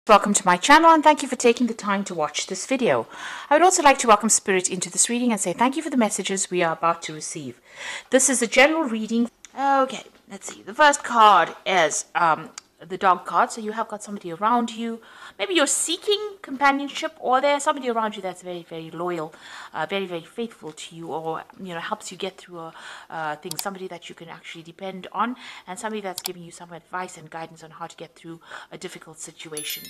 Welcome to my channel and thank you for taking the time to watch this video. I would also like to welcome Spirit into this reading and say thank you for the messages we are about to receive. This is a general reading. Okay, let's see. The first card is the dog card. So you have got somebody around you. Maybe you're seeking companionship, or there's somebody around you that's very, very loyal, very, very faithful to you, or helps you get through things. Somebody that you can actually depend on, and somebody that's giving you some advice and guidance on how to get through a difficult situation.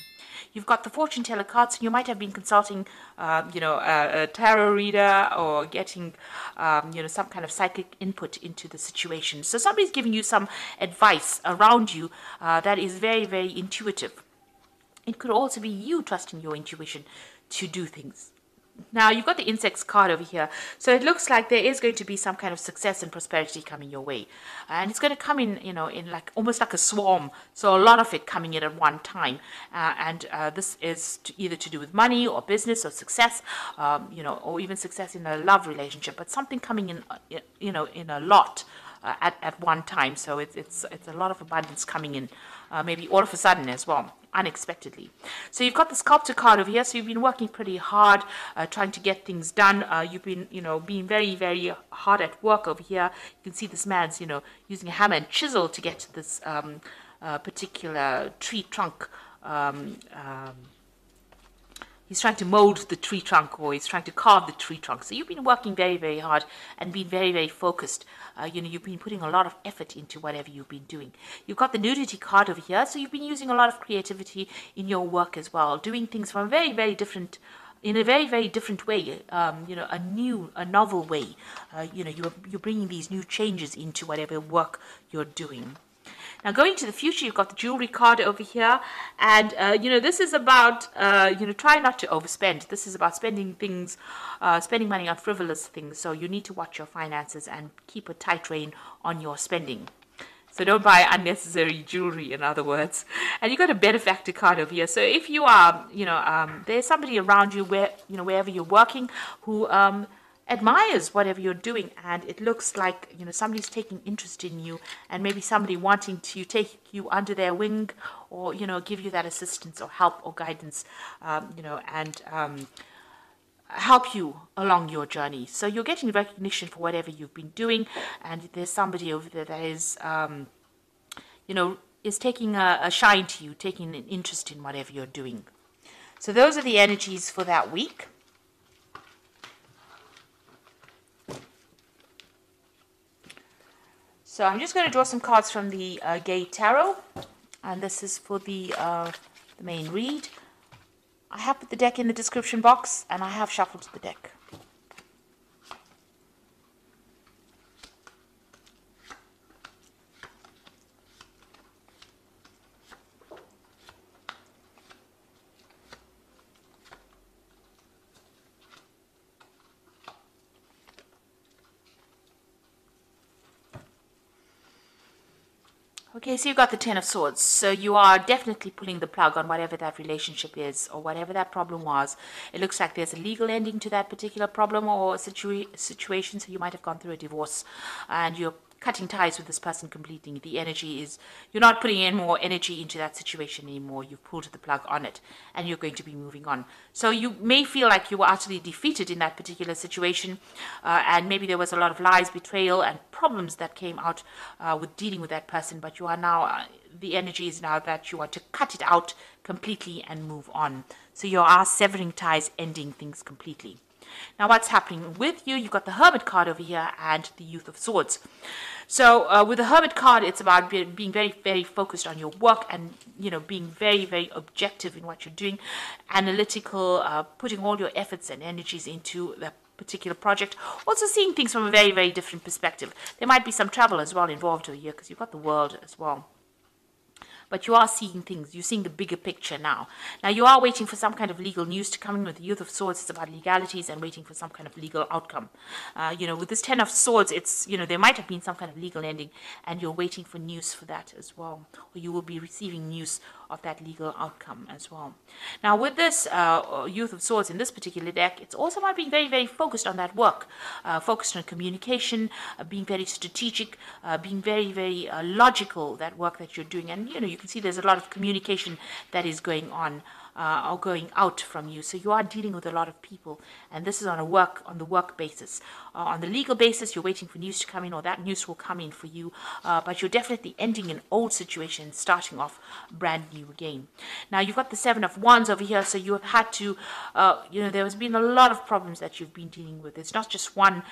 You've got the fortune teller cards. You might have been consulting, a tarot reader, or getting, some kind of psychic input into the situation. So somebody's giving you some advice around you that is very, very intuitive. It could also be you trusting your intuition to do things. Now, you've got the insects card over here. So it looks like there is going to be some kind of success and prosperity coming your way. And it's going to come in, in like almost like a swarm. So a lot of it coming in at one time. This is either to do with money or business or success, or even success in a love relationship. But something coming in, in a lot. At one time, so it's a lot of abundance coming in, maybe all of a sudden as well, unexpectedly. So you've got the sculptor card over here. So you've been working pretty hard, trying to get things done. You've been, being very, very hard at work over here. You can see this man's, using a hammer and chisel to get to this particular tree trunk. He's trying to mold the tree trunk, or he's trying to carve the tree trunk. So you've been working very, very hard and been very, very focused. You've been putting a lot of effort into whatever you've been doing. You've got the nudity card over here. So you've been using a lot of creativity in your work as well, doing things from a very, very different, in a very, very different way, a novel way. You're bringing these new changes into whatever work you're doing. Now, going to the future, you've got the jewelry card over here. And, this is about, try not to overspend. This is about spending money on frivolous things. So you need to watch your finances and keep a tight rein on your spending. So don't buy unnecessary jewelry, in other words. And you've got a benefactor card over here. So if you are, there's somebody around you wherever you're working who admires whatever you're doing, and it looks like somebody's taking interest in you, and maybe somebody wanting to take you under their wing, or give you that assistance or help or guidance, help you along your journey. So you're getting recognition for whatever you've been doing, and there's somebody over there that is is taking a shine to you, taking an interest in whatever you're doing. So those are the energies for that week. So I'm just going to draw some cards from the Gay Tarot, and this is for the main read. I have put the deck in the description box, and I have shuffled the deck. Okay, so you've got the Ten of Swords. So you are definitely pulling the plug on whatever that relationship is, or whatever that problem was. It looks like there's a legal ending to that particular problem or situation. So you might have gone through a divorce, and you're cutting ties with this person completely. The energy is, you're not putting in more energy into that situation anymore. You've pulled the plug on it, and you're going to be moving on. So you may feel like you were utterly defeated in that particular situation, and maybe there was a lot of lies, betrayal, and problems that came out with dealing with that person. But you are now, the energy is now that you want to cut it out completely and move on. So you are severing ties, ending things completely. Now, what's happening with you? You've got the Hermit card over here and the Youth of Swords. So with the Hermit card, it's about being very, very focused on your work, and being very, very objective in what you're doing, analytical, putting all your efforts and energies into that particular project. Also seeing things from a very, very different perspective. There might be some travel as well involved over here, because you've got the world as well. But you are seeing things. You're seeing the bigger picture now. Now, you are waiting for some kind of legal news to come in. With the Youth of Swords, it's about legalities and waiting for some kind of legal outcome. With this Ten of Swords, it's, there might have been some kind of legal ending, and you're waiting for news for that as well. Or you will be receiving news of that legal outcome as well. Now, with this Youth of Swords in this particular deck, it's also about being very, very focused on that work. Focused on communication, being very strategic, being very, very logical, that work that you're doing. And, you can see there's a lot of communication that is going on or going out from you. So you are dealing with a lot of people, and this is on the work basis. On the legal basis, you're waiting for news to come in, or that news will come in for you. But you're definitely ending an old situation and starting off brand new again. Now you've got the Seven of Wands over here, so you have had to, there has been a lot of problems that you've been dealing with. It's not just one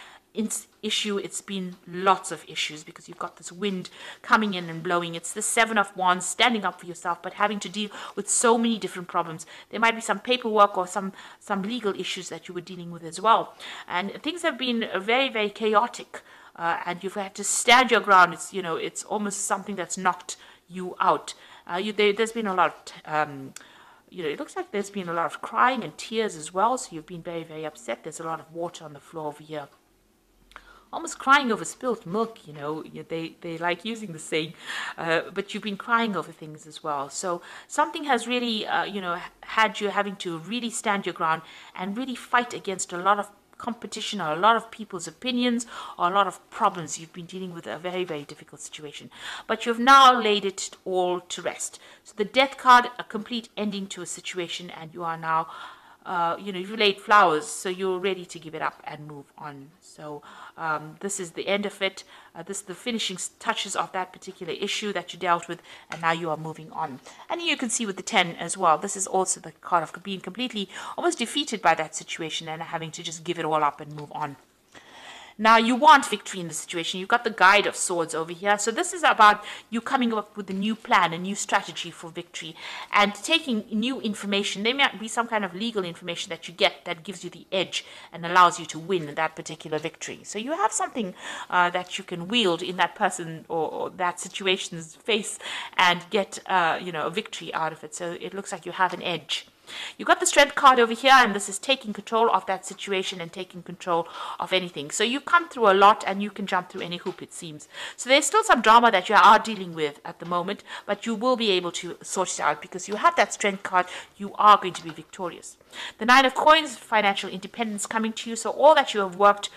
issue, it's been lots of issues, because you've got this wind coming in and blowing. It's the Seven of Wands, standing up for yourself, but having to deal with so many different problems. There might be some paperwork or some legal issues that you were dealing with as well, and things have been very, very chaotic, and you've had to stand your ground. It's almost something that's knocked you out. There's been a lot of it looks like there's been a lot of crying and tears as well, so you've been very, very upset. There's a lot of water on the floor over here, almost crying over spilt milk. They like using the saying, but you've been crying over things as well. So something has really had you having to really stand your ground and really fight against a lot of competition, or a lot of people's opinions, or a lot of problems. You've been dealing with a very, very difficult situation, but you've now laid it all to rest. So the Death card, a complete ending to a situation, and you are now you've laid flowers, so you're ready to give it up and move on. So this is the end of it. This is the finishing touches of that particular issue that you dealt with, and now you are moving on. And you can see with the 10 as well, this is also the card of being completely almost defeated by that situation and having to just give it all up and move on. Now, you want victory in the situation. You've got the Guide of Swords over here. So this is about you coming up with a new plan, a new strategy for victory, and taking new information. There might be some kind of legal information that you get that gives you the edge and allows you to win that particular victory. So you have something that you can wield in that person or that situation's face and get a victory out of it. So it looks like you have an edge. You've got the Strength card over here, and this is taking control of that situation and taking control of anything. So you come through a lot, and you can jump through any hoop, it seems. So there's still some drama that you are dealing with at the moment, but you will be able to sort it out because you have that Strength card. You are going to be victorious. The Nine of Coins, financial independence coming to you. So all that you have worked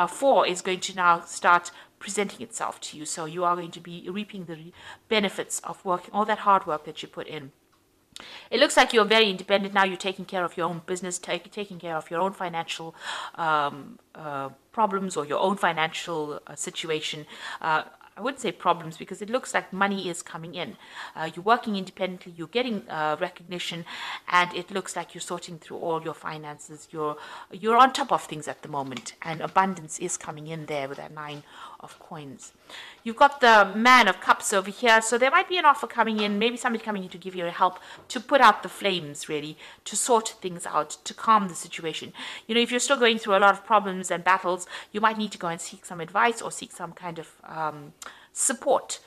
for is going to now start presenting itself to you. So you are going to be reaping the benefits of working, all that hard work that you put in. It looks like you're very independent now. You're taking care of your own business, taking care of your own financial problems or your own financial situation. I wouldn't say problems, because it looks like money is coming in. You're working independently, you're getting recognition, and it looks like you're sorting through all your finances. You're on top of things at the moment, and abundance is coming in there with that Nine of Coins. You've got the Man of Cups over here, so there might be an offer coming in, maybe somebody coming in to give you help, to put out the flames, really, to sort things out, to calm the situation. If you're still going through a lot of problems and battles, you might need to go and seek some advice or seek some kind of support.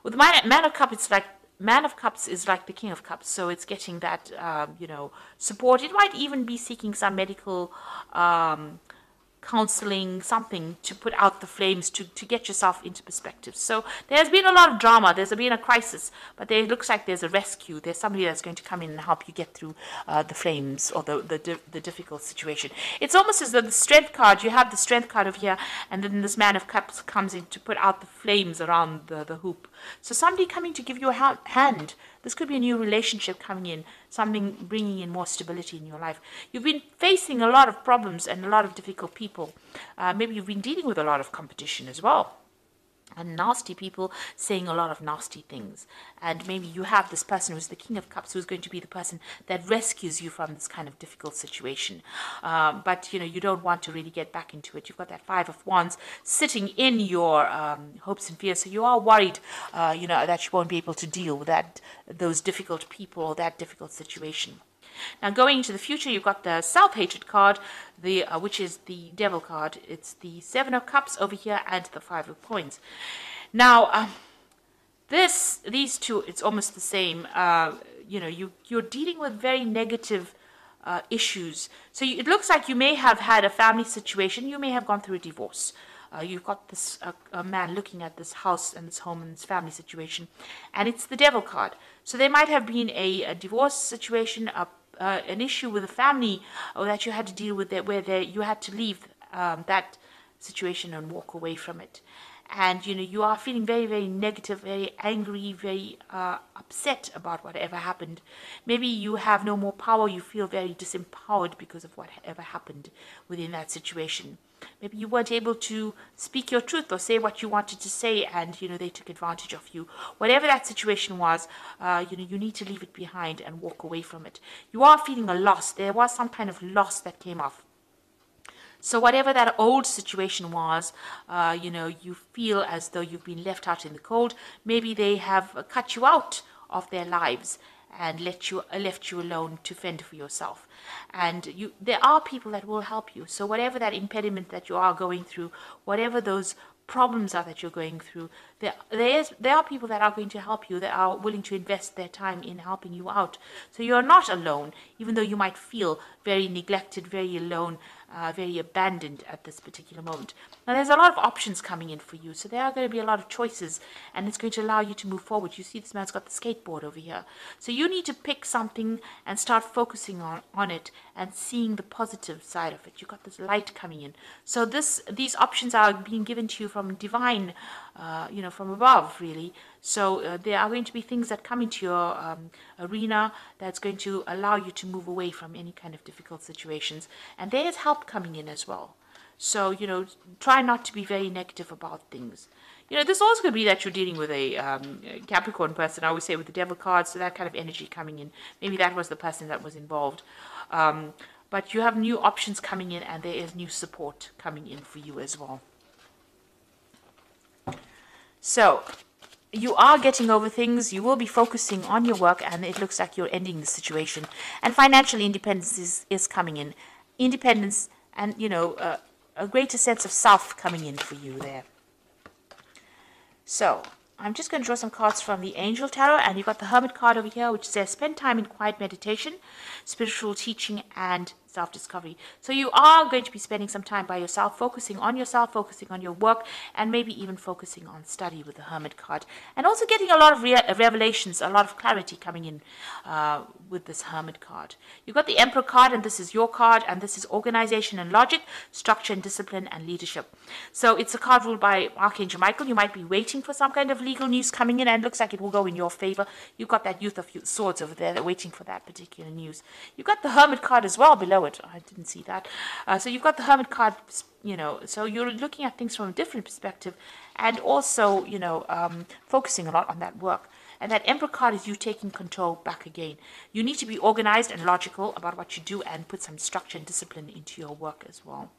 With the Man of Cups, it's like Man of Cups is like the King of Cups, so it's getting that support. It might even be seeking some medical counseling, something to put out the flames, to get yourself into perspective. So there's been a lot of drama, there's been a crisis, but there looks like there's a rescue. There's somebody that's going to come in and help you get through the flames or the difficult situation. It's almost as though the Strength card, you have the Strength card over here, and then this Man of Cups comes in to put out the flames around the hoop. So somebody coming to give you a hand. This could be a new relationship coming in, something bringing in more stability in your life. You've been facing a lot of problems and a lot of difficult people. Maybe you've been dealing with a lot of competition as well, and nasty people saying a lot of nasty things. And maybe you have this person who's the King of Cups, who's going to be the person that rescues you from this kind of difficult situation. But you don't want to really get back into it. You've got that Five of Wands sitting in your hopes and fears. So you are worried, that you won't be able to deal with those difficult people or that difficult situation. Now, going into the future, you've got the Self-Hatred card, which is the Devil card. It's the Seven of Cups over here and the Five of Coins. Now, these two, it's almost the same. You're dealing with very negative issues. So it looks like you may have had a family situation. You may have gone through a divorce. You've got this a man looking at this house and this home and this family situation, and it's the Devil card. So there might have been a divorce situation, an issue with a family that you had to deal with, where you had to leave that situation and walk away from it. and you are feeling very, very negative, very angry, very upset about whatever happened. Maybe you have no more power, you feel very disempowered because of whatever happened within that situation. Maybe you weren't able to speak your truth or say what you wanted to say, and they took advantage of you. Whatever that situation was, you need to leave it behind and walk away from it. You are feeling a loss. There was some kind of loss that came off. So whatever that old situation was, you feel as though you've been left out in the cold. Maybe they have cut you out of their lives and left you alone to fend for yourself. And there are people that will help you. So whatever that impediment that you are going through, whatever those problems are that you're going through, there are people that are going to help you, that are willing to invest their time in helping you out. So you're not alone, even though you might feel very neglected, very alone, very abandoned at this particular moment. Now there's a lot of options coming in for you, so there are going to be a lot of choices, and it's going to allow you to move forward. You see this man's got the skateboard over here, so you need to pick something and start focusing on it and seeing the positive side of it. You've got this light coming in, so these options are being given to you from divine, from above, really. So there are going to be things that come into your arena that's going to allow you to move away from any kind of difficult situations. And there is help coming in as well. So, try not to be very negative about things. This also could be that you're dealing with a Capricorn person, I always say, with the devil card, so that kind of energy coming in. Maybe that was the person that was involved. But you have new options coming in, and there is new support coming in for you as well. So you are getting over things. You will be focusing on your work, and it looks like you're ending the situation. And financial independence is coming in. Independence and, a greater sense of self coming in for you there. So I'm just going to draw some cards from the Angel Tarot, and you've got the Hermit card over here, which says spend time in quiet meditation, spiritual teaching, and self-discovery. So you are going to be spending some time by yourself, focusing on your work, and maybe even focusing on study with the Hermit card. And also getting a lot of revelations, a lot of clarity coming in with this Hermit card. You've got the Emperor card, and this is your card, and this is organization and logic, structure and discipline, and leadership. So it's a card ruled by Archangel Michael. You might be waiting for some kind of legal news coming in, and it looks like it will go in your favor. You've got that Youth of Swords over there, waiting for that particular news. You've got the Hermit card as well below it. I didn't see that. So you've got the Hermit card, so you're looking at things from a different perspective, and also, focusing a lot on that work. And that Emperor card is you taking control back again. You need to be organized and logical about what you do, and put some structure and discipline into your work as well.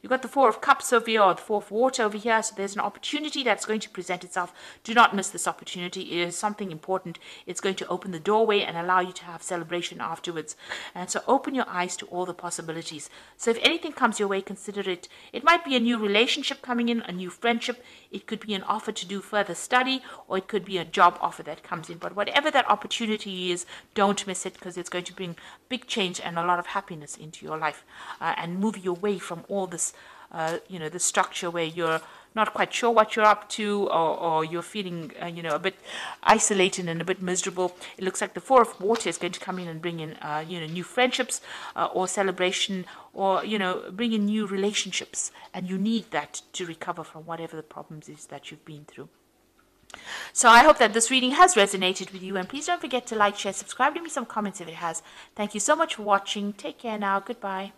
You've got the Four of Cups over here, or the Four of Water over here. So there's an opportunity that's going to present itself. Do not miss this opportunity. It is something important. It's going to open the doorway and allow you to have celebration afterwards. And so open your eyes to all the possibilities. So if anything comes your way, consider it. It might be a new relationship coming in, a new friendship. It could be an offer to do further study, or it could be a job offer that comes in. But whatever that opportunity is, don't miss it, because it's going to bring big change and a lot of happiness into your life, and move you away from all this, the structure where you're not quite sure what you're up to, or you're feeling, a bit isolated and a bit miserable. It looks like the Four of Water is going to come in and bring in, new friendships, or celebration, or, bring in new relationships. And you need that to recover from whatever the problems is that you've been through. So I hope that this reading has resonated with you, and please don't forget to like, share, subscribe, give me some comments if it has. Thank you so much for watching. Take care now. Goodbye.